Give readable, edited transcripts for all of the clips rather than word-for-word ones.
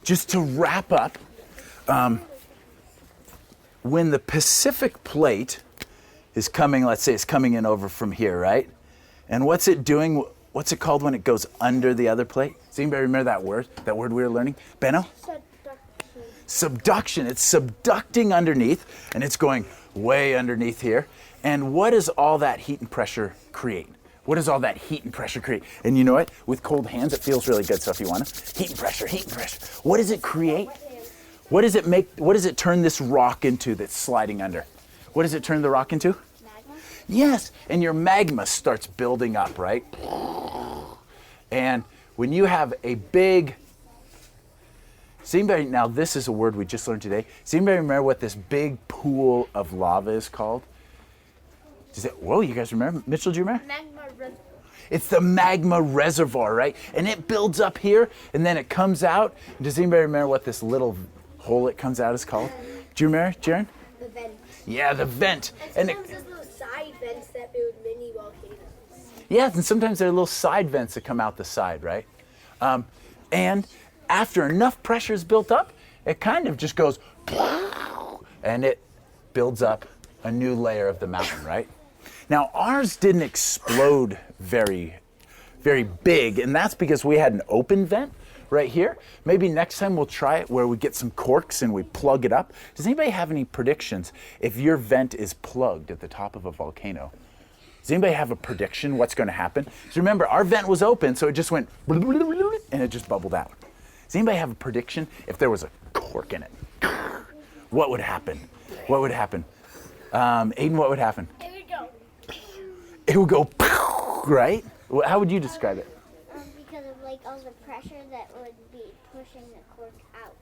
just to wrap up, when the Pacific plate is coming, let's say it's coming in over from here, right? And what's it doing? What's it called when it goes under the other plate? Does anybody remember that word? That word we were learning? Benno? Subduction. It's subducting underneath, and it's going way underneath here. And what does all that heat and pressure create? What does all that heat and pressure create? And you know what? With cold hands, it feels really good. So if you want to, heat and pressure, heat and pressure. What does it create? What does it make? What does it turn this rock into that's sliding under? What does it turn the rock into? Magma? Yes, and your magma starts building up, right? And when you have a big, now this is a word we just learned today. Does anybody remember what this big pool of lava is called? Whoa, you guys remember? Mitchell, do you remember? Magma reservoir. It's the magma reservoir, right? And it builds up here, and then it comes out. Does anybody remember what this little hole it comes out is called? Do you remember, Jaren? The vent. Yeah, the vent. And sometimes there's little side vents that build mini volcanoes. Yeah, and sometimes there are little side vents that come out the side, right? And after enough pressure is built up, it kind of just goes, and it builds up a new layer of the mountain, right? Now, ours didn't explode very big, and that's because we had an open vent right here. Maybe next time we'll try it where we get some corks and we plug it up. Does anybody have any predictions if your vent is plugged at the top of a volcano? Does anybody have a prediction what's going to happen? So remember, our vent was open, so it just went and it just bubbled out. Does anybody have a prediction if there was a cork in it? What would happen? What would happen? Aiden, what would happen? It would go, right? How would you describe it? Because of like all the pressure that would be pushing the cork out.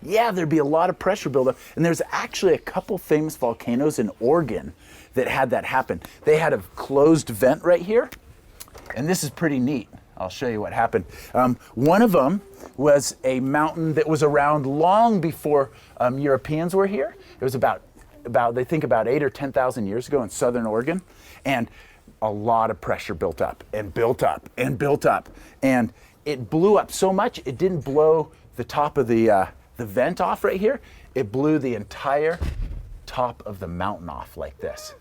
Yeah, there'd be a lot of pressure buildup. And there's actually a couple famous volcanoes in Oregon that had that happen. They had a closed vent right here, and this is pretty neat. I'll show you what happened. One of them was a mountain that was around long before Europeans were here. It was about they think about 8,000 or 10,000 years ago in southern Oregon, and a lot of pressure built up and built up and built up, and it blew up so much it didn't blow the top of the vent off right here. It blew the entire top of the mountain off like this.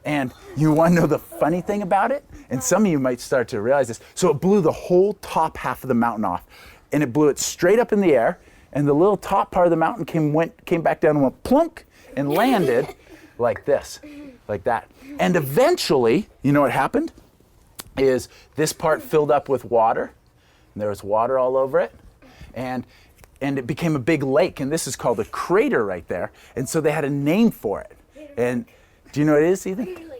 And you want to know the funny thing about it? And some of you might start to realize this. So it blew the whole top half of the mountain off, and it blew it straight up in the air, and the little top part of the mountain came back down and went plunk and landed like this, like that. And eventually, you know what happened? Is this part filled up with water, and there was water all over it, and it became a big lake, and this is called a crater right there. And so they had a name for it. And do you know what it is, Ethan?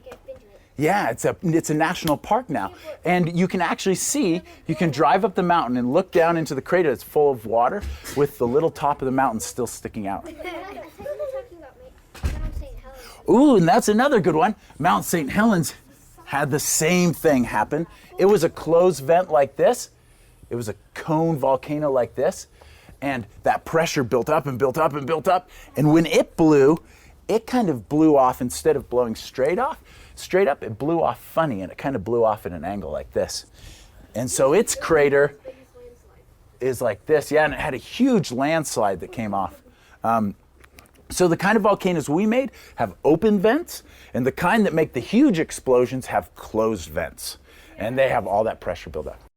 Yeah, it's a national park now. And you can actually see, you can drive up the mountain and look down into the crater that's full of water with the little top of the mountain still sticking out. Ooh, and that's another good one. Mount St. Helens had the same thing happen. It was a closed vent like this. It was a cone volcano like this. And that pressure built up and built up and built up. And when it blew, it kind of blew off. Instead of blowing straight up, it blew off funny, and it kind of blew off at an angle like this. And so its crater is like this. Yeah, and it had a huge landslide that came off. So the kind of volcanoes we made have open vents, and the kind that make the huge explosions have closed vents. And they have all that pressure buildup.